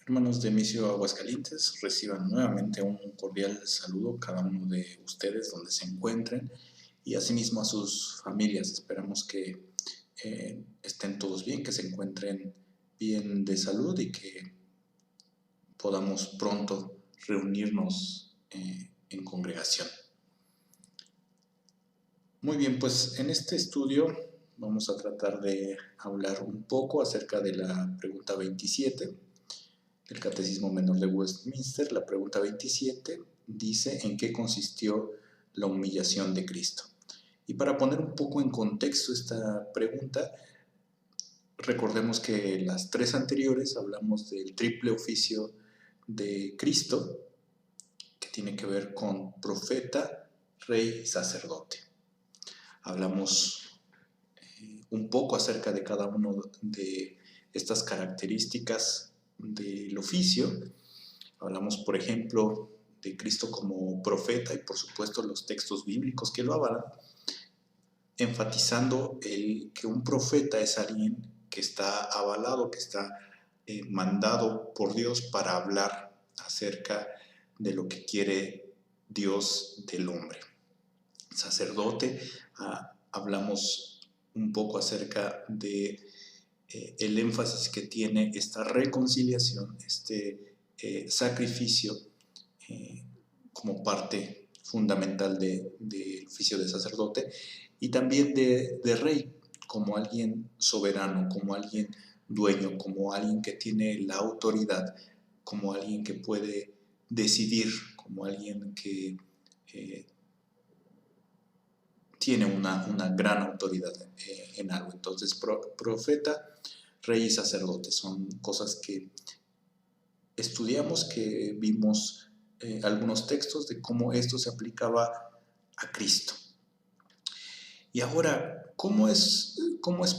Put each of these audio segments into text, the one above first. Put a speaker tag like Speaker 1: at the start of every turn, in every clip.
Speaker 1: Hermanos de Misión Aguascalientes, reciban nuevamente un cordial saludo cada uno de ustedes donde se encuentren y asimismo a sus familias. Esperamos que estén todos bien, que se encuentren bien de salud y que podamos pronto reunirnos en congregación. Muy bien, pues en este estudio vamos a tratar de hablar un poco acerca de la pregunta 27 del Catecismo Menor de Westminster. La pregunta 27 dice: ¿en qué consistió la humillación de Cristo? Y para poner un poco en contexto esta pregunta, recordemos que las tres anteriores hablamos del triple oficio de Cristo, que tiene que ver con profeta, rey y sacerdote. Hablamos un poco acerca de cada uno de estas características del oficio. Hablamos, por ejemplo, de Cristo como profeta y por supuesto los textos bíblicos que lo avalan, enfatizando que un profeta es alguien que está avalado, que está mandado por Dios para hablar acerca de lo que quiere Dios del hombre. Sacerdote, hablamos un poco acerca de el énfasis que tiene esta reconciliación, este sacrificio como parte fundamental del oficio de sacerdote, y también de rey, como alguien soberano, como alguien dueño, como alguien que tiene la autoridad, como alguien que puede decidir, como alguien que tiene una gran autoridad en algo. Entonces, profeta, rey y sacerdote son cosas que estudiamos, que vimos algunos textos de cómo esto se aplicaba a Cristo. Y ahora, ¿cómo es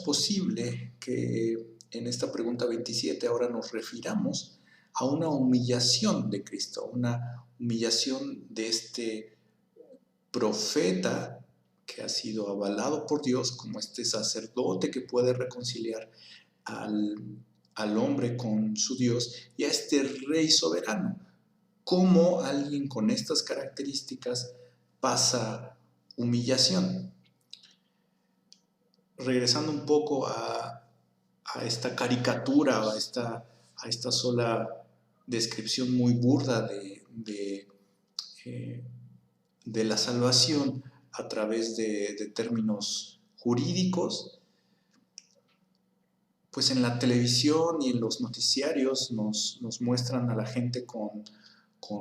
Speaker 1: posible que en esta pregunta 27 ahora nos refiramos a una humillación de Cristo, una humillación de este profeta que ha sido avalado por Dios, como este sacerdote que puede reconciliar al hombre con su Dios, y a este rey soberano? ¿Cómo alguien con estas características pasa humillación? Regresando un poco a esta caricatura, a esta sola descripción muy burda de la salvación a través de términos jurídicos, pues en la televisión y en los noticiarios nos muestran a la gente con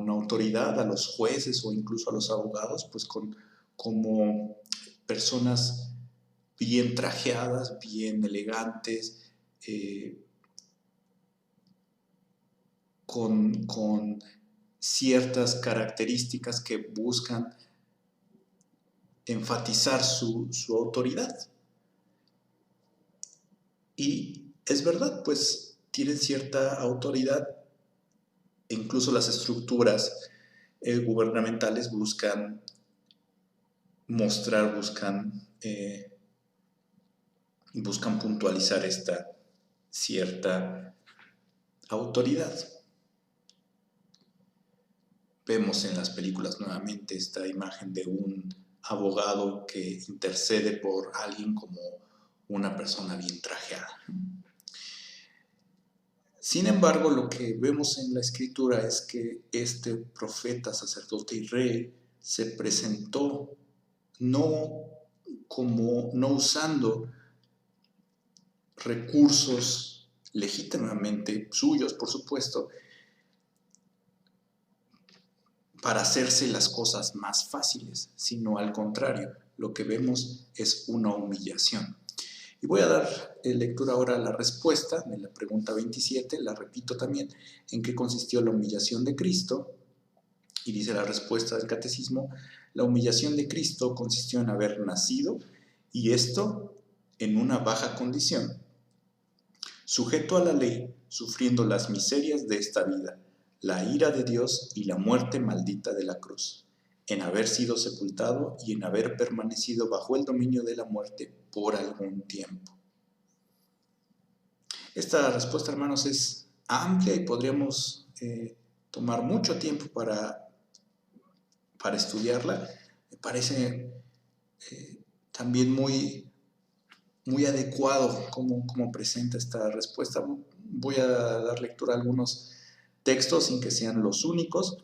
Speaker 1: autoridad, a los jueces o incluso a los abogados, pues como personas bien trajeadas, bien elegantes, con ciertas características que buscan enfatizar su autoridad. Y es verdad, pues tienen cierta autoridad, e incluso las estructuras gubernamentales buscan mostrar, buscan puntualizar esta cierta autoridad. Vemos en las películas nuevamente esta imagen de un abogado que intercede por alguien como una persona bien trajeada. Sin embargo, lo que vemos en la Escritura es que este profeta, sacerdote y rey se presentó no usando recursos legítimamente suyos, por supuesto, para hacerse las cosas más fáciles, sino al contrario, lo que vemos es una humillación. Y voy a dar lectura ahora a la respuesta de la pregunta 27, la repito también: ¿en qué consistió la humillación de Cristo? Y dice la respuesta del Catecismo: la humillación de Cristo consistió en haber nacido, y esto en una baja condición, sujeto a la ley, sufriendo las miserias de esta vida, la ira de Dios y la muerte maldita de la cruz, en haber sido sepultado y en haber permanecido bajo el dominio de la muerte por algún tiempo. Esta respuesta, hermanos, es amplia y podríamos tomar mucho tiempo para estudiarla. Me parece también muy adecuado cómo presenta esta respuesta. Voy a dar lectura a algunos textos sin que sean los únicos,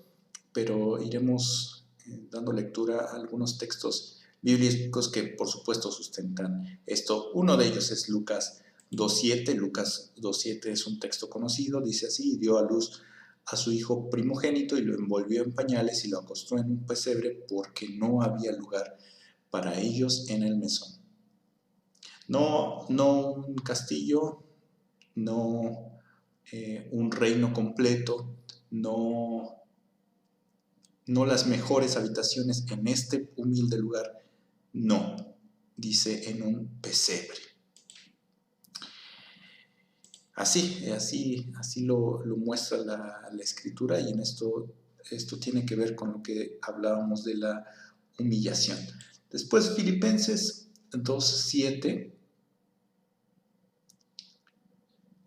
Speaker 1: pero iremos dando lectura a algunos textos bíblicos que por supuesto sustentan esto. Uno de ellos es Lucas 2.7. Lucas 2.7 es un texto conocido, dice así: dio a luz a su hijo primogénito y lo envolvió en pañales y lo acostó en un pesebre porque no había lugar para ellos en el mesón. No un castillo, no un reino completo, no las mejores habitaciones en este humilde lugar, no, dice en un pesebre. Así lo muestra la Escritura, y en esto tiene que ver con lo que hablábamos de la humillación. Después Filipenses 2.7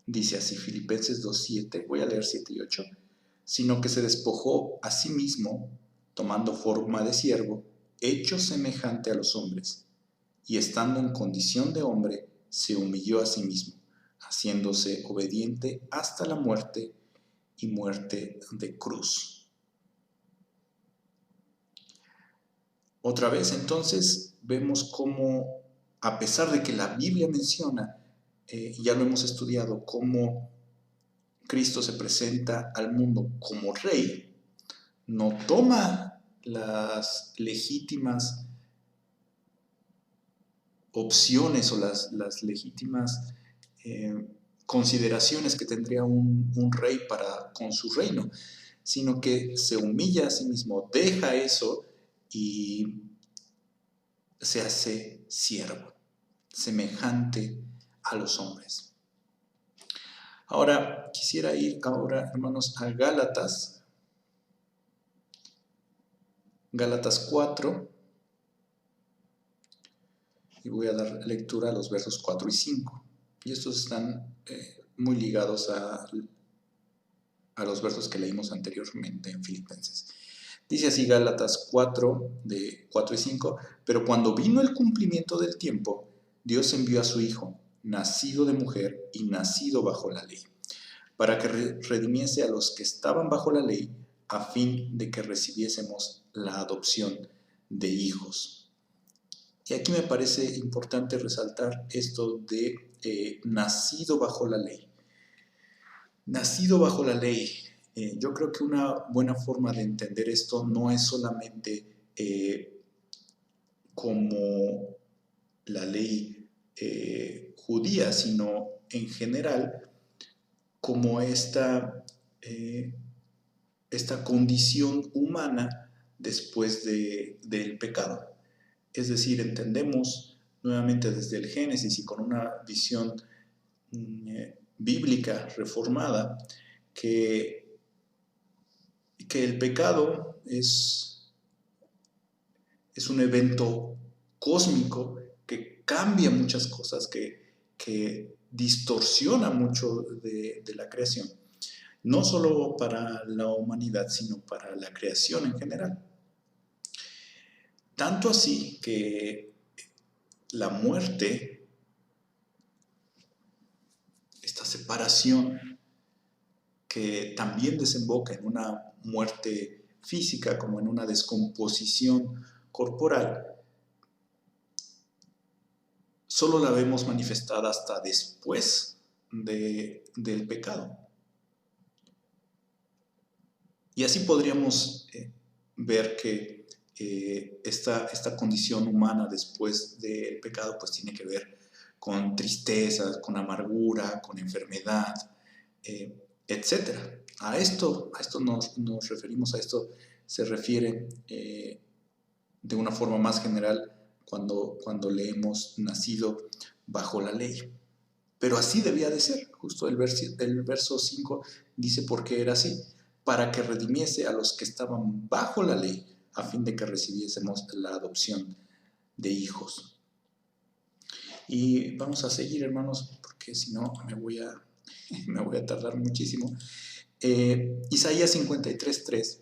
Speaker 1: dice así, Filipenses 2.7, voy a leer 7 y 8, sino que se despojó a sí mismo, tomando forma de siervo, hecho semejante a los hombres, y estando en condición de hombre, se humilló a sí mismo, haciéndose obediente hasta la muerte y muerte de cruz. Otra vez, entonces, vemos cómo, a pesar de que la Biblia menciona, ya lo hemos estudiado, cómo Cristo se presenta al mundo como rey, no toma las legítimas opciones o las legítimas consideraciones que tendría un rey con su reino, sino que se humilla a sí mismo, deja eso y se hace siervo, semejante a los hombres. Ahora, quisiera ir hermanos, a Gálatas 4, y voy a dar lectura a los versos 4 y 5. Y estos están muy ligados a los versos que leímos anteriormente en Filipenses. Dice así Gálatas 4, de 4 y 5, pero cuando vino el cumplimiento del tiempo, Dios envió a su Hijo, nacido de mujer y nacido bajo la ley, para que redimiese a los que estaban bajo la ley, a fin de que recibiésemos la adopción de hijos. Y aquí me parece importante resaltar esto de nacido bajo la ley. Nacido bajo la ley. Yo creo que una buena forma de entender esto no es solamente como la ley judía, sino en general como esta condición humana después del pecado. Es decir, entendemos nuevamente desde el Génesis y con una visión bíblica reformada que el pecado es un evento cósmico que cambia muchas cosas, que distorsiona mucho de la creación, no solo para la humanidad, sino para la creación en general. Tanto así que la muerte, esta separación que también desemboca en una muerte física, como en una descomposición corporal, solo la vemos manifestada hasta después del pecado. Y así podríamos ver que esta condición humana después del pecado pues tiene que ver con tristeza, con amargura, con enfermedad, etc. A esto nos referimos, a esto se refiere de una forma más general cuando leemos nacido bajo la ley. Pero así debía de ser. Justo el verso 5 dice por qué era así: para que redimiese a los que estaban bajo la ley, a fin de que recibiésemos la adopción de hijos. Y vamos a seguir, hermanos, porque si no me voy a me voy a tardar muchísimo. Isaías 53:3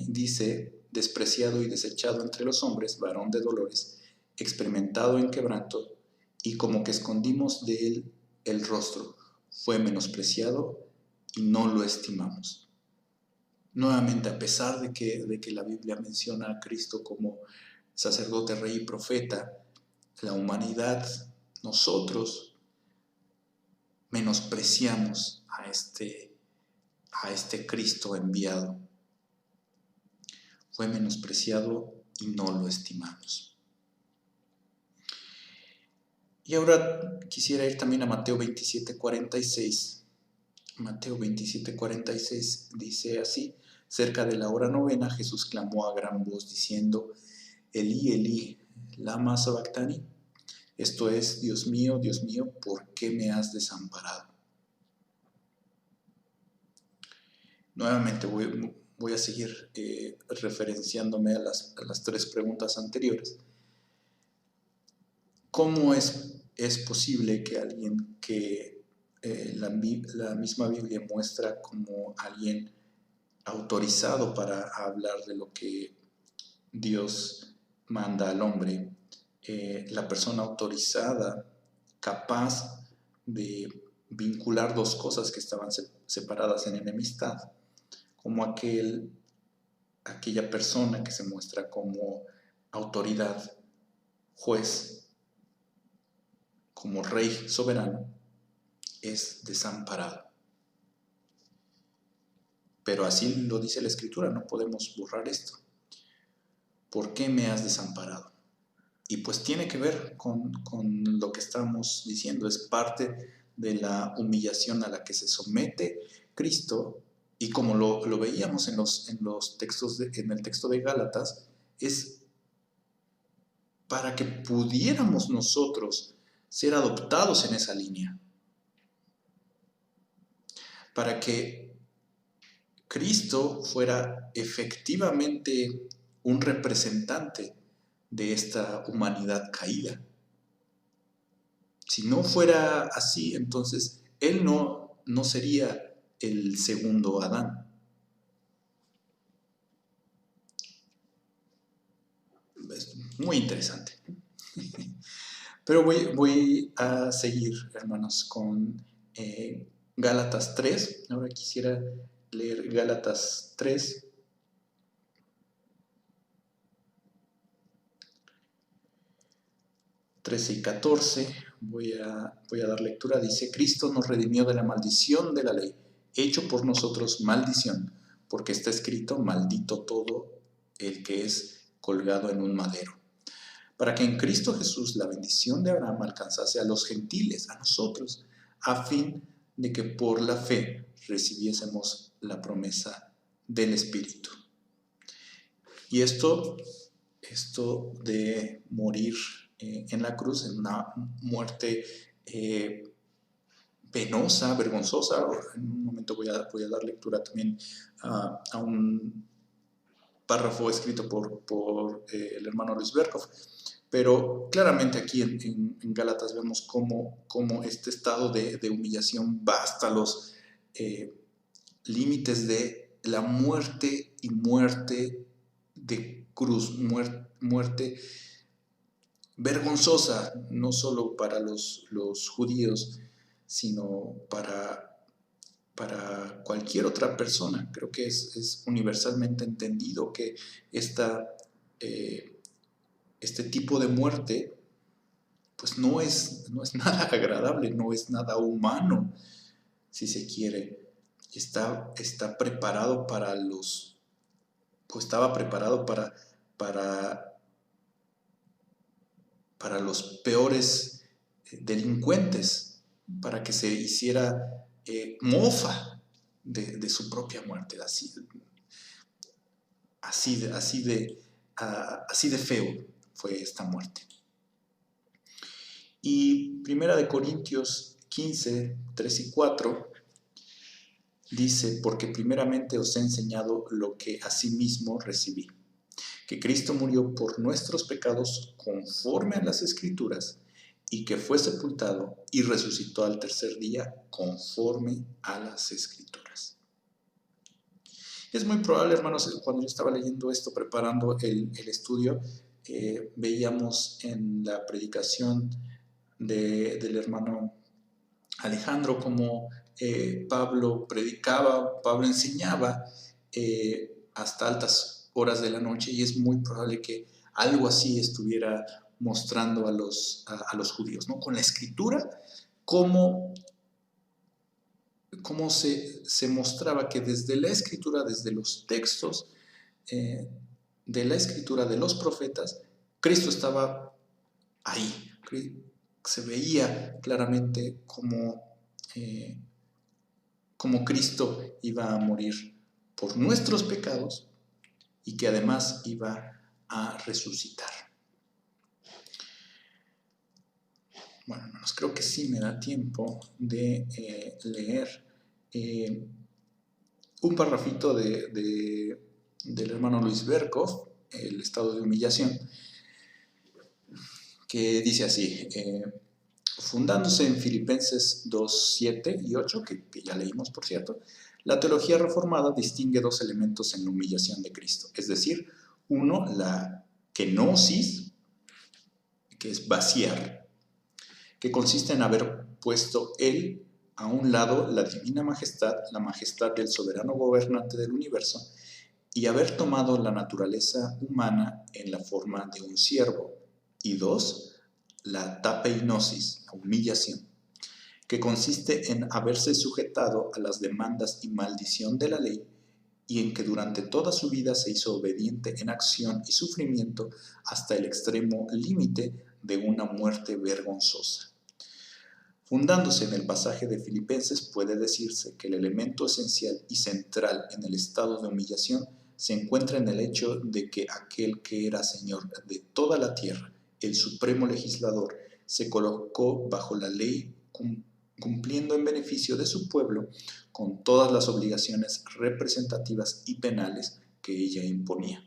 Speaker 1: dice: despreciado y desechado entre los hombres, varón de dolores, experimentado en quebranto, y como que escondimos de él el rostro, fue menospreciado y no lo estimamos. Nuevamente, a pesar de que la Biblia menciona a Cristo como sacerdote, rey y profeta, la humanidad, nosotros, menospreciamos a este Cristo enviado. Fue menospreciado y no lo estimamos. Y ahora quisiera ir también a Mateo 27:46. Mateo 27:46 dice así: cerca de la hora novena, Jesús clamó a gran voz diciendo: Elí, Elí, lama sabactani. Esto es: Dios mío, ¿por qué me has desamparado? Nuevamente voy a seguir referenciándome a las 3 preguntas anteriores. ¿Cómo es posible que alguien que la misma Biblia muestra como alguien autorizado para hablar de lo que Dios manda al hombre, la persona autorizada, capaz de vincular 2 cosas que estaban separadas en enemistad, como aquella persona que se muestra como autoridad, juez, como rey soberano, es desamparado? Pero así lo dice la Escritura, no podemos borrar esto. ¿Por qué me has desamparado? Y pues tiene que ver con lo que estamos diciendo, es parte de la humillación a la que se somete Cristo, y como lo veíamos en los textos en el texto de Gálatas, es para que pudiéramos nosotros ser adoptados en esa línea, para que Cristo fuera efectivamente un representante de esta humanidad caída. Si no fuera así, entonces Él no sería el segundo Adán. Es muy interesante. Pero voy a seguir, hermanos, con Gálatas 3. Ahora quisiera leer Gálatas 3. Y 14, voy a dar lectura. Dice: Cristo nos redimió de la maldición de la ley, hecho por nosotros maldición, porque está escrito: maldito todo el que es colgado en un madero, para que en Cristo Jesús la bendición de Abraham alcanzase a los gentiles, a nosotros, a fin de que por la fe recibiésemos la promesa del Espíritu. Y esto de morir en la cruz, en una muerte penosa, vergonzosa. En un momento voy a dar lectura también a un párrafo escrito por el hermano Luis Berkhoff. Pero claramente aquí en Gálatas vemos cómo este estado de humillación va hasta los límites de la muerte, y muerte de cruz, muerte vergonzosa, no solo para los judíos, sino para cualquier otra persona. Creo que es universalmente entendido que este tipo de muerte pues no es nada agradable, no es nada humano, si se quiere. Está preparado estaba preparado para los peores delincuentes, para que se hiciera mofa de su propia muerte. Así de feo fue esta muerte. Y 1 Corintios 15, 3 y 4 dice: porque primeramente os he enseñado lo que asimismo recibí, que Cristo murió por nuestros pecados conforme a las Escrituras, y que fue sepultado y resucitó al tercer día conforme a las Escrituras. Es muy probable, hermanos, cuando yo estaba leyendo esto, preparando el estudio, veíamos en la predicación del hermano Alejandro cómo Pablo predicaba, Pablo enseñaba hasta altas horas de la noche, y es muy probable que algo así estuviera mostrando a los judíos, ¿no? Con la Escritura, cómo se mostraba que desde la Escritura, desde los textos de la Escritura de los profetas, Cristo estaba ahí. Se veía claramente cómo Cristo iba a morir por nuestros pecados y que además iba a resucitar. Bueno, hermanos, creo que sí me da tiempo de leer un parrafito del hermano Luis Berkhof, El estado de humillación, que dice así: fundándose en Filipenses 2, 7 y 8, que ya leímos, por cierto, la teología reformada distingue dos elementos en la humillación de Cristo. Es decir, uno, la kenosis, que es vaciar, que consiste en haber puesto Él a un lado la divina majestad, la majestad del soberano gobernante del universo, y haber tomado la naturaleza humana en la forma de un siervo. Y dos, la tapeinosis, la humillación, que consiste en haberse sujetado a las demandas y maldición de la ley, y en que durante toda su vida se hizo obediente en acción y sufrimiento hasta el extremo límite de una muerte vergonzosa. Fundándose en el pasaje de Filipenses, puede decirse que el elemento esencial y central en el estado de humillación se encuentra en el hecho de que aquel que era Señor de toda la tierra, el supremo legislador, se colocó bajo la ley, cumpliendo en beneficio de su pueblo con todas las obligaciones representativas y penales que ella imponía.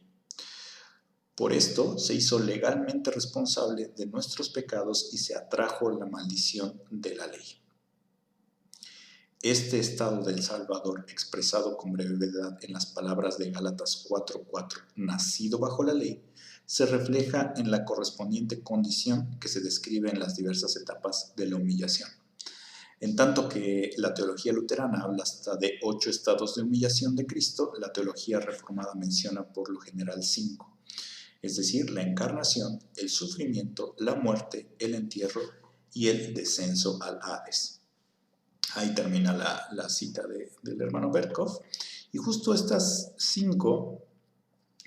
Speaker 1: Por esto se hizo legalmente responsable de nuestros pecados y se atrajo la maldición de la ley. Este estado del Salvador, expresado con brevedad en las palabras de Gálatas 4:4, nacido bajo la ley, se refleja en la correspondiente condición que se describe en las diversas etapas de la humillación. En tanto que la teología luterana habla hasta de 8 estados de humillación de Cristo, la teología reformada menciona por lo general 5, es decir, la encarnación, el sufrimiento, la muerte, el entierro y el descenso al Hades. Ahí termina la cita del hermano Berkhof. Y justo estas 5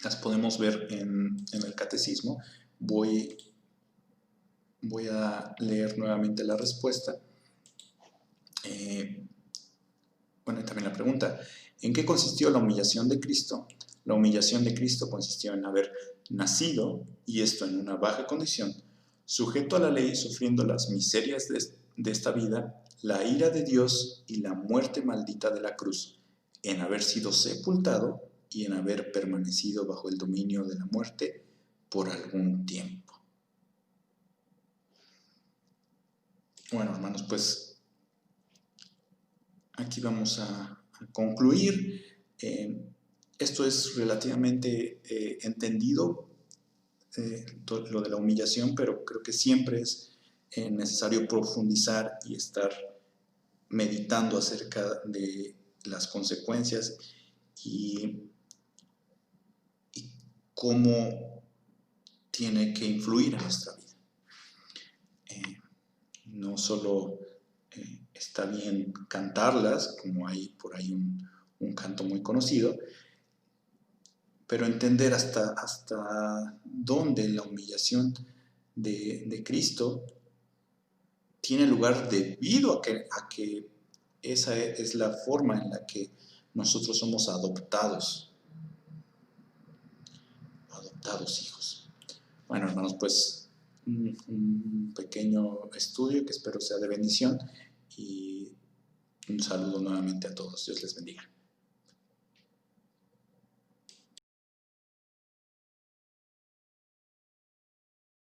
Speaker 1: las podemos ver en el catecismo. Voy a leer nuevamente la respuesta. Bueno, y también la pregunta: ¿en qué consistió la humillación de Cristo? La humillación de Cristo consistió en haber nacido, y esto en una baja condición, sujeto a la ley, sufriendo las miserias de esta vida, la ira de Dios y la muerte maldita de la cruz, en haber sido sepultado y en haber permanecido bajo el dominio de la muerte por algún tiempo. Bueno, hermanos, pues aquí vamos a concluir. Esto es relativamente entendido, lo de la humillación, pero creo que siempre es necesario profundizar y estar meditando acerca de las consecuencias y cómo tiene que influir en nuestra vida. No solo está bien cantarlas, como hay por ahí un canto muy conocido, pero entender hasta dónde la humillación de Cristo tiene lugar debido a que esa es la forma en la que nosotros somos adoptados hijos. Bueno, hermanos, pues un pequeño estudio que espero sea de bendición, y un saludo nuevamente a todos. Dios les bendiga.